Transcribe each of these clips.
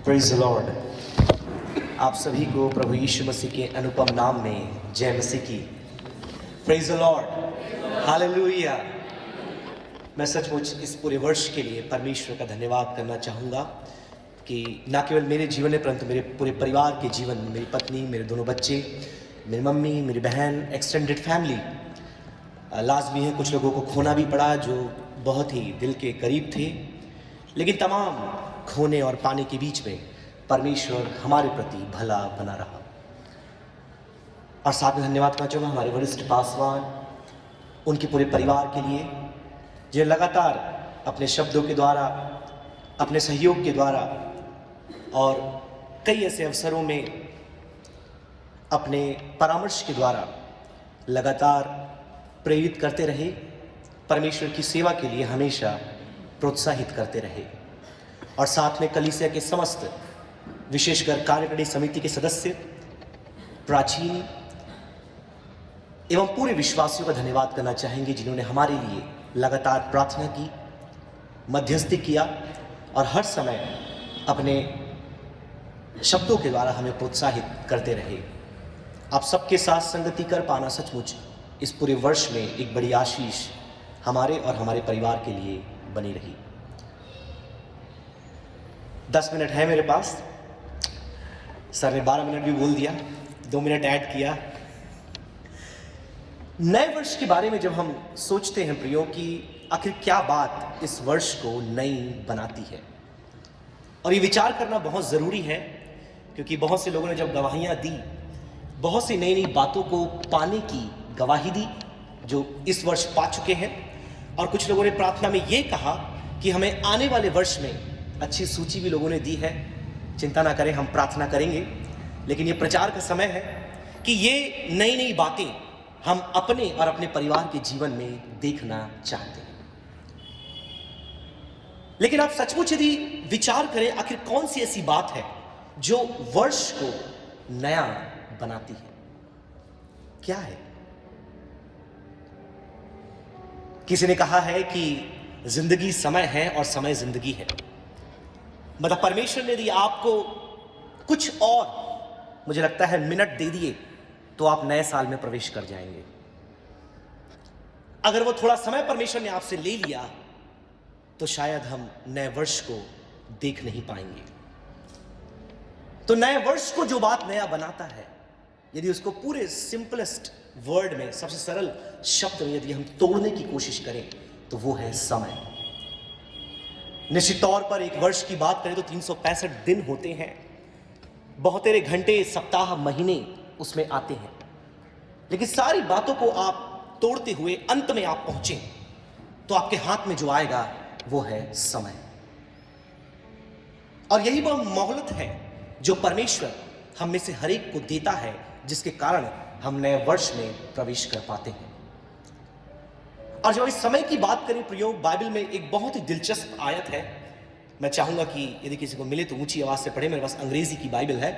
Praise the Lord. आप सभी को प्रभु यीशु मसीह के अनुपम नाम में जय मसीह की। Praise the Lord, hallelujah. मैं सचमुच इस पूरे वर्ष के लिए परमेश्वर का धन्यवाद करना चाहूँगा कि न केवल मेरे जीवन में परंतु मेरे पूरे परिवार के जीवन में, मेरी पत्नी, मेरे दोनों बच्चे, मेरी मम्मी, मेरी बहन, एक्सटेंडेड फैमिली, लाजमी है कुछ लोगों को खोना भी पड़ा जो बहुत ही दिल के करीब थे, लेकिन तमाम खोने और पाने के बीच में परमेश्वर हमारे प्रति भला बना रहा। और साथ में धन्यवाद करना चाहूँगा हमारे वरिष्ठ पासवान, उनके पूरे परिवार के लिए, जो लगातार अपने शब्दों के द्वारा, अपने सहयोग के द्वारा और कई ऐसे अवसरों में अपने परामर्श के द्वारा लगातार प्रेरित करते रहे, परमेश्वर की सेवा के लिए हमेशा प्रोत्साहित करते रहे। और साथ में कलीसिया के समस्त, विशेषकर कार्यकारिणी समिति के सदस्य, प्राचीन एवं पूरे विश्वासियों का धन्यवाद करना चाहेंगे जिन्होंने हमारे लिए लगातार प्रार्थना की, मध्यस्थी किया और हर समय अपने शब्दों के द्वारा हमें प्रोत्साहित करते रहे। आप सबके साथ संगति कर पाना सचमुच इस पूरे वर्ष में एक बड़ी आशीष हमारे और हमारे परिवार के लिए बनी रही। 10 मिनट है मेरे पास, सर ने 12 मिनट भी बोल दिया, 2 मिनट ऐड किया। नए वर्ष के बारे में जब हम सोचते हैं प्रियो कि आखिर क्या बात इस वर्ष को नई बनाती है, और ये विचार करना बहुत ज़रूरी है क्योंकि बहुत से लोगों ने जब गवाहियाँ दी, बहुत सी नई नई बातों को पाने की गवाही दी जो इस वर्ष पा चुके हैं, और कुछ लोगों ने प्रार्थना में ये कहा कि हमें आने वाले वर्ष में अच्छी सूची भी लोगों ने दी है। चिंता ना करें, हम प्रार्थना करेंगे, लेकिन ये प्रचार का समय है कि ये नई नई बातें हम अपने और अपने परिवार के जीवन में देखना चाहते हैं। लेकिन आप सचमुच यदि विचार करें आखिर कौन सी ऐसी बात है जो वर्ष को नया बनाती है, क्या है? किसी ने कहा है कि जिंदगी समय है और समय जिंदगी है। मतलब परमेश्वर ने यदि आपको कुछ और, मुझे लगता है, मिनट दे दिए तो आप नए साल में प्रवेश कर जाएंगे। अगर वो थोड़ा समय परमेश्वर ने आपसे ले लिया तो शायद हम नए वर्ष को देख नहीं पाएंगे। तो नए वर्ष को जो बात नया बनाता है, यदि उसको पूरे सिंपलेस्ट वर्ड में, सबसे सरल शब्द में यदि हम तोड़ने की कोशिश करें तो वो है समय। निश्चित तौर पर एक वर्ष की बात करें तो 365 दिन होते हैं, बहुत तेरे घंटे, सप्ताह, महीने उसमें आते हैं, लेकिन सारी बातों को आप तोड़ते हुए अंत में आप पहुंचे तो आपके हाथ में जो आएगा वो है समय। और यही वह मोहलत है जो परमेश्वर हम में से हर एक को देता है, जिसके कारण हम नए वर्ष में प्रवेश कर पाते हैं। और जब इस समय की बात करें प्रियो, बाइबल में एक बहुत ही दिलचस्प आयत है। मैं चाहूंगा कि यदि किसी को मिले तो ऊंची आवाज से पढ़े, मेरे पास अंग्रेजी की बाइबल है।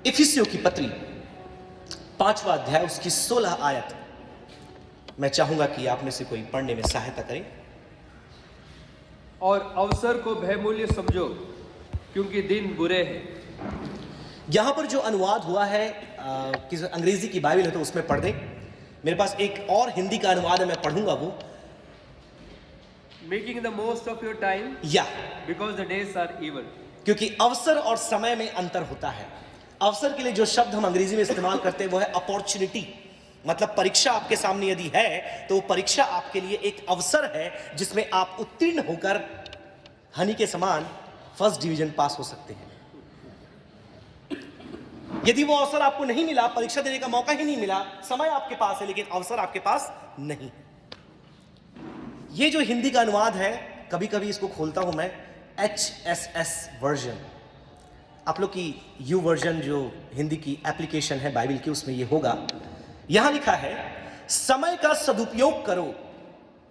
इफिसियों की पत्री 5वां अध्याय उसकी 16 आयत मैं चाहूंगा कि आप में से कोई पढ़ने में सहायता करे। और अवसर को बहुमूल्य समझो क्योंकि दिन बुरे हैं। यहां पर जो अनुवाद हुआ है, कि अंग्रेजी की बाइबल है तो उसमें पढ़ दें। मेरे पास एक और हिंदी का अनुवाद है, मैं पढ़ूंगा वो। Making the most of your time या because the days are evil. क्योंकि अवसर और समय में अंतर होता है। अवसर के लिए जो शब्द हम अंग्रेजी में इस्तेमाल करते हैं वो है अपॉर्चुनिटी। मतलब परीक्षा आपके सामने यदि है तो वो परीक्षा आपके लिए एक अवसर है जिसमें आप उत्तीर्ण होकर हनी के समान फर्स्ट डिवीजन पास हो सकते हैं। यदि वो अवसर आपको नहीं मिला, परीक्षा देने का मौका ही नहीं मिला, समय आपके पास है लेकिन अवसर आपके पास नहीं है। ये जो हिंदी का अनुवाद है, कभी कभी इसको खोलता हूं मैं, HSS वर्जन। आप लोग की यू वर्जन जो हिंदी की एप्लीकेशन है बाइबल की, उसमें ये होगा। यहां लिखा है, समय का सदुपयोग करो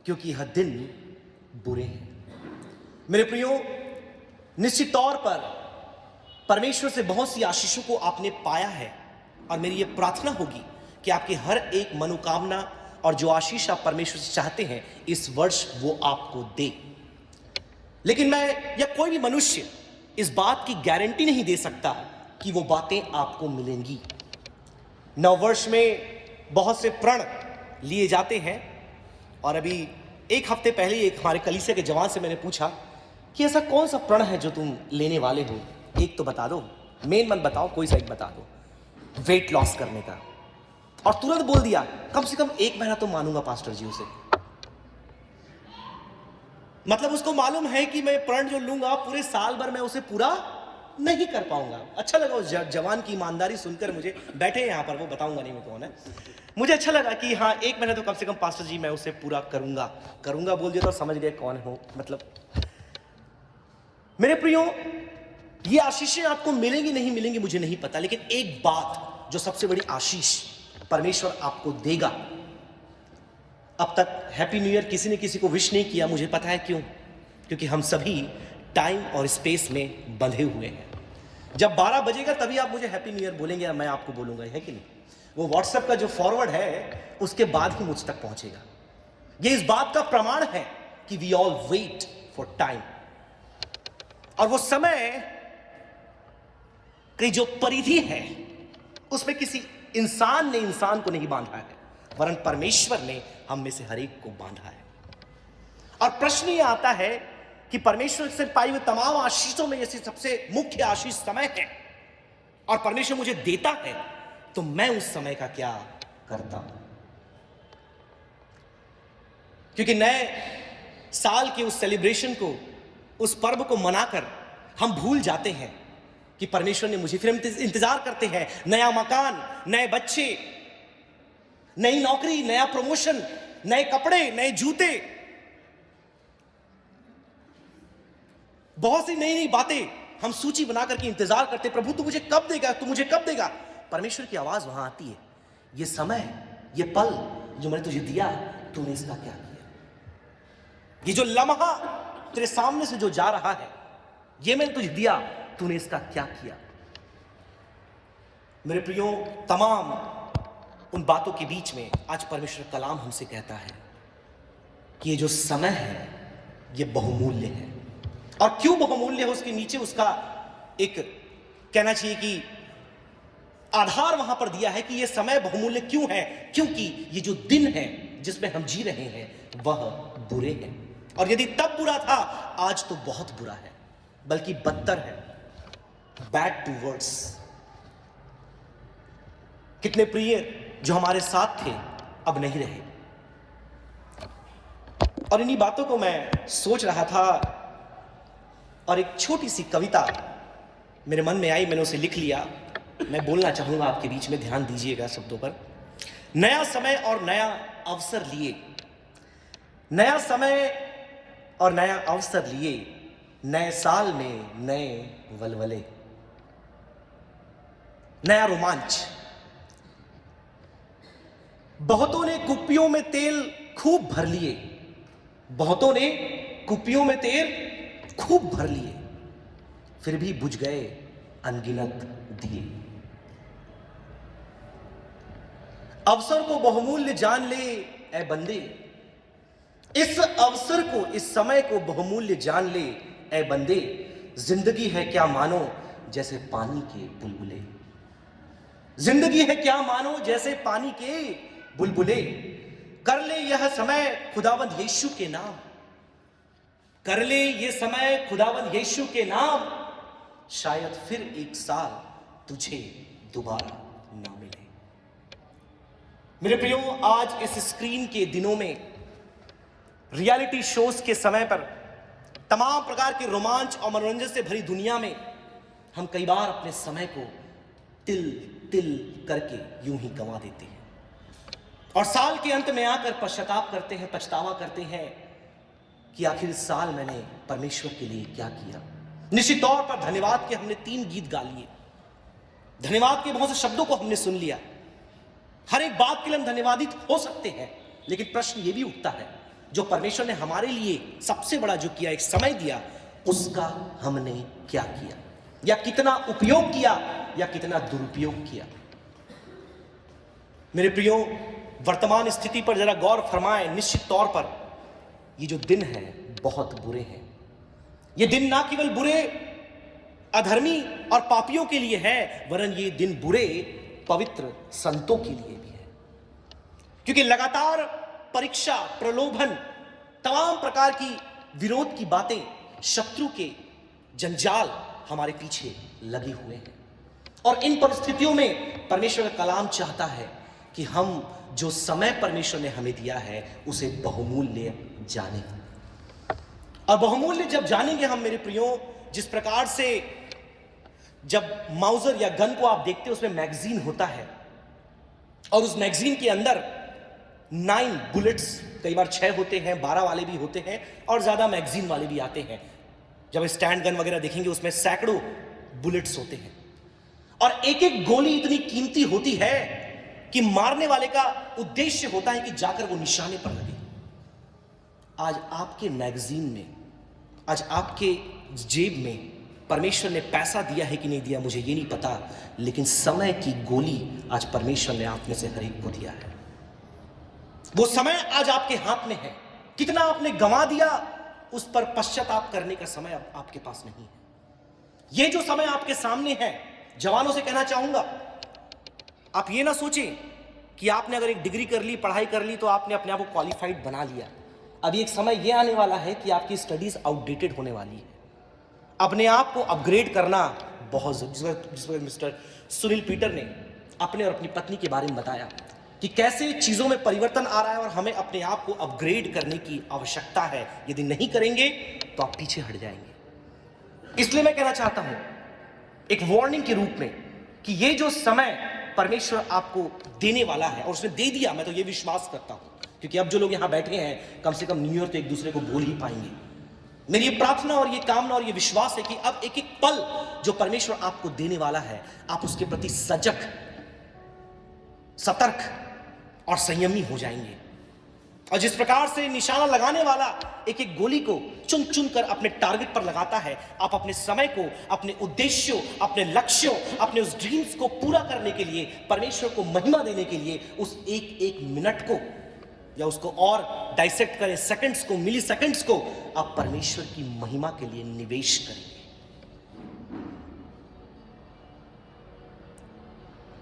क्योंकि यह दिन बुरे हैं। मेरे प्रियो, निश्चित तौर पर परमेश्वर से बहुत सी आशीषों को आपने पाया है, और मेरी यह प्रार्थना होगी कि आपकी हर एक मनोकामना और जो आशीष आप परमेश्वर से चाहते हैं इस वर्ष वो आपको दे। लेकिन मैं या कोई भी मनुष्य इस बात की गारंटी नहीं दे सकता कि वो बातें आपको मिलेंगी। नववर्ष में बहुत से प्रण लिए जाते हैं, और अभी एक हफ्ते पहले एक हमारे कलीसिया के जवान से मैंने पूछा कि ऐसा कौन सा प्रण है जो तुम लेने वाले हो, एक तो बता दो, मेन मन बताओ, कोई सा एक बता दो। वेट लॉस करने का। और तुरंत बोल दिया कम से कम 1 महीना तो मानूंगा पास्टर जी उसे। मतलब उसको मालूम है कि मैं प्रण जो लूंगा पूरे साल भर मैं उसे पूरा नहीं कर पाऊंगा। अच्छा लगा उस जवान की ईमानदारी सुनकर मुझे। बैठे हैं यहां पर, वो बताऊंगा नहीं मैं कौन है। मुझे अच्छा लगा कि हाँ 1 महीना तो कम से कम पास्टर जी मैं उसे पूरा करूंगा बोल दिया तो समझ गए कौन हो। मतलब मेरे प्रियो, ये आशीषें आपको मिलेंगी नहीं मिलेंगी मुझे नहीं पता, लेकिन एक बात जो सबसे बड़ी आशीष परमेश्वर आपको देगा। अब तक हैप्पी न्यू ईयर किसी ने किसी को विश नहीं किया, मुझे पता है क्यों, क्योंकि हम सभी टाइम और स्पेस में बंधे हुए हैं। जब 12 बजेगा तभी आप मुझे हैप्पी न्यू ईयर बोलेंगे, मैं आपको बोलूंगा, है कि नहीं? वो व्हाट्सएप का जो फॉरवर्ड है उसके बाद ही मुझ तक पहुंचेगा। ये इस बात का प्रमाण है कि we all wait for time. और वो समय की जो परिधि है उसमें किसी इंसान ने इंसान को नहीं बांधा है, वरन परमेश्वर ने हम में से हर एक को बांधा है। और प्रश्न ये आता है कि परमेश्वर से पाई हुई तमाम आशीषों में जैसी सबसे मुख्य आशीष समय है, और परमेश्वर मुझे देता है, तो मैं उस समय का क्या करता हूं? क्योंकि नए साल के उस सेलिब्रेशन को, उस पर्व को मनाकर हम भूल जाते हैं कि परमेश्वर ने मुझे, फिर हम इंतजार करते हैं नया मकान, नए बच्चे, नई नौकरी, नया प्रमोशन, नए कपड़े, नए जूते, बहुत सी नई नई बातें हम सूची बनाकर के इंतजार करते, प्रभु तू मुझे कब देगा, तू मुझे कब देगा। परमेश्वर की आवाज वहां आती है, ये समय, ये पल जो मैंने तुझे दिया, तूने इसका क्या किया? ये जो लम्हा तेरे सामने से जो जा रहा है, ये मैंने तुझे दिया, तूने इसका क्या किया? मेरे प्रियो, तमाम उन बातों के बीच में आज परमेश्वर कलाम हमसे कहता है कि ये जो समय है ये बहुमूल्य है। और क्यों बहुमूल्य है, उसके नीचे उसका एक कहना चाहिए कि आधार वहां पर दिया है कि ये समय बहुमूल्य क्यों है। क्योंकि ये जो दिन है जिसमें हम जी रहे हैं वह बुरे हैं, और यदि तब बुरा था आज तो बहुत बुरा है, बल्कि बदतर है, बैड टू वर्ड्स। कितने प्रिय जो हमारे साथ थे अब नहीं रहे। और इन्हीं बातों को मैं सोच रहा था, और एक छोटी सी कविता मेरे मन में आई, मैंने उसे लिख लिया। मैं बोलना चाहूंगा आपके बीच में, ध्यान दीजिएगा शब्दों पर। नया समय और नया अवसर लिए, नया समय और नया अवसर लिए, नए साल में नए वलवले, नया रोमांच। बहुतों ने कुप्पियों में तेल खूब भर लिए, बहुतों ने कुप्पियों में तेल खूब भर लिए, फिर भी बुझ गए अनगिनत दिए। अवसर को बहुमूल्य जान ले ए बंदे, इस अवसर को, इस समय को बहुमूल्य जान ले ए बंदे। जिंदगी है क्या मानो जैसे पानी के बुलबुले, जिंदगी है क्या मानो जैसे पानी के बुलबुले। कर ले यह समय खुदावंद यीशु के नाम, कर ले ये समय खुदावंद यीशु के नाम, शायद फिर एक साल तुझे दोबारा ना मिले। मेरे प्रियो, आज इस स्क्रीन के दिनों में, रियलिटी शोज के समय पर, तमाम प्रकार के रोमांच और मनोरंजन से भरी दुनिया में हम कई बार अपने समय को तिल तिल करके यूं ही गंवा देते हैं, और साल के अंत में आकर पश्चाताप करते हैं, पछतावा करते हैं कि आखिर इस साल मैंने परमेश्वर के लिए क्या किया। निश्चित तौर पर धन्यवाद के हमने 3 गीत गा लिए, धन्यवाद के बहुत से शब्दों को हमने सुन लिया, हर एक बात के लिए हम धन्यवादित हो सकते हैं। लेकिन प्रश्न यह भी उठता है, जो परमेश्वर ने हमारे लिए सबसे बड़ा जो किया, एक समय दिया, उसका हमने क्या किया, या कितना उपयोग किया, या कितना दुरुपयोग किया। मेरे प्रियो, वर्तमान स्थिति पर जरा गौर फरमाएं। निश्चित तौर पर ये जो दिन है बहुत बुरे हैं। ये दिन ना केवल बुरे अधर्मी और पापियों के लिए है, वरन ये दिन बुरे पवित्र संतों के लिए भी है। क्योंकि लगातार परीक्षा, प्रलोभन, तमाम प्रकार की विरोध की बातें, शत्रु के जंजाल हमारे पीछे लगे हुए हैं। और इन परिस्थितियों में परमेश्वर का कलाम चाहता है कि हम जो समय परमेश्वर ने हमें दिया है उसे बहुमूल्य जाने। और बहुमूल्य जब जानेंगे हम मेरे प्रियो, जिस प्रकार से जब माउजर या गन को आप देखते हो उसमें मैगजीन होता है और उस मैगजीन के अंदर 9 बुलेट्स, कई बार 6 होते हैं, 12 वाले भी होते हैं और ज्यादा मैगजीन वाले भी आते हैं। जब स्टैंड गन वगैरह देखेंगे उसमें सैकड़ों बुलेट्स होते हैं और एक एक गोली इतनी कीमती होती है कि मारने वाले का उद्देश्य होता है कि जाकर वो निशाने पर लगे। आज आपके मैगजीन में, आज आपके जेब में परमेश्वर ने पैसा दिया है कि नहीं दिया मुझे ये नहीं पता, लेकिन समय की गोली आज परमेश्वर ने आप में से हर एक को दिया है। वो समय आज आपके हाथ में है। कितना आपने गंवा दिया, उस पर पश्चाताप करने का समय अब आपके पास नहीं है। ये जो समय आपके सामने है, जवानों से कहना चाहूंगा, आप ये ना सोचें कि आपने अगर एक डिग्री कर ली, पढ़ाई कर ली तो आपने अपने आप को क्वालिफाइड बना लिया। अभी एक समय यह आने वाला है कि आपकी स्टडीज आउटडेटेड होने वाली है। अपने आप को अपग्रेड करना बहुत जरूरी। मिस्टर सुनील पीटर ने अपने और अपनी पत्नी के बारे में बताया कि कैसे चीजों में परिवर्तन आ रहा है और हमें अपने आप को अपग्रेड करने की आवश्यकता है। यदि नहीं करेंगे तो आप पीछे हट जाएंगे। इसलिए मैं कहना चाहता हूं एक वार्निंग के रूप में कि ये जो समय परमेश्वर आपको देने वाला है और उसने दे दिया, मैं तो ये विश्वास करता हूं, क्योंकि अब जो लोग यहां बैठे हैं कम से कम न्यू ईयर तो एक दूसरे को बोल ही पाएंगे। मेरी ये प्रार्थना और ये कामना और ये विश्वास है कि अब एक एक पल जो परमेश्वर आपको देने वाला है, आप उसके प्रति सजग, सतर्क और संयमी हो जाएंगे। और जिस प्रकार से निशाना लगाने वाला एक एक गोली को चुन चुन कर अपने टारगेट पर लगाता है, आप अपने समय को, अपने उद्देश्यों, अपने लक्ष्यों, अपने उस ड्रीम्स को पूरा करने के लिए, परमेश्वर को महिमा देने के लिए उस एक एक मिनट को, या उसको और डाइसेक्ट करें, सेकंड्स को, मिली सेकंड्स को, आप परमेश्वर की महिमा के लिए निवेश करेंगे।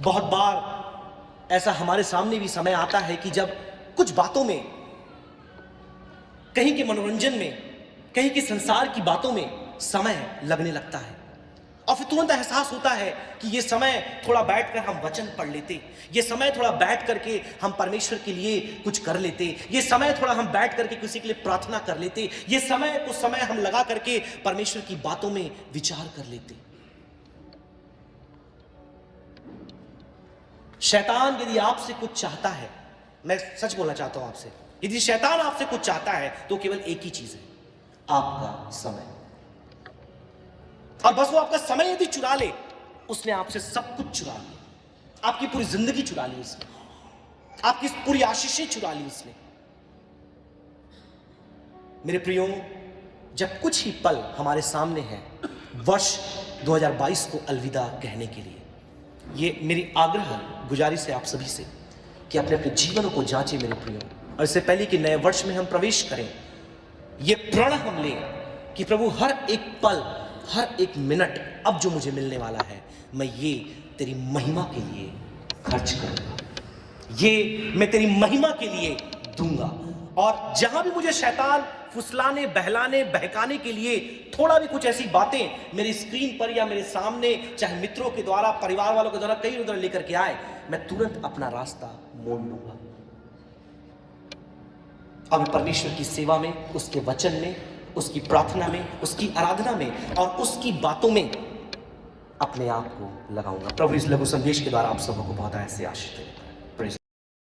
बहुत बार ऐसा हमारे सामने भी समय आता है कि जब कुछ बातों में, कहीं के मनोरंजन में, कहीं के संसार की बातों में समय लगने लगता है और फिर तुरंत एहसास होता है कि ये समय थोड़ा बैठकर हम वचन पढ़ लेते, ये समय थोड़ा बैठ करके हम परमेश्वर के लिए कुछ कर लेते, ये समय थोड़ा हम बैठ करके किसी के लिए प्रार्थना कर लेते, ये समय कुछ समय हम लगा करके परमेश्वर की बातों में विचार कर लेते। शैतान यदि आपसे कुछ चाहता है, मैं सच बोलना चाहता हूं आपसे, यदि शैतान आपसे कुछ चाहता है तो केवल एक ही चीज है, आपका समय। और बस वो आपका समय यदि चुरा ले, उसने आपसे सब कुछ चुरा लिया। आपकी पूरी जिंदगी चुरा ली उसने, आपकी पूरी आशीषें चुरा ली उसने। मेरे प्रियो, जब कुछ ही पल हमारे सामने हैं वर्ष 2022 को अलविदा कहने के लिए, ये मेरी आग्रह गुजारिश है आप सभी से कि अपने अपने जीवनों को जांचें मेरे प्रियो। और इससे पहले कि नए वर्ष में हम प्रवेश करें, ये प्रण हम लें कि प्रभु हर एक पल, हर एक मिनट अब जो मुझे मिलने वाला है, मैं ये तेरी महिमा के लिए खर्च करूंगा, ये मैं तेरी महिमा के लिए दूंगा। और जहां भी मुझे शैतान फुसलाने, बहलाने, बहकाने के लिए थोड़ा भी कुछ ऐसी बातें मेरी स्क्रीन पर या मेरे सामने, चाहे मित्रों के द्वारा, परिवार वालों के द्वारा कहीं उधर लेकर के आए, मैं तुरंत अपना रास्ता मोड़ लूंगा। अब परमेश्वर की सेवा में, उसके वचन में, उसकी प्रार्थना में, उसकी आराधना में और उसकी बातों में अपने आप को लगाऊंगा। प्रभु इस लघु संदेश के द्वारा आप सबको बहुत ऐसे आशीष दें।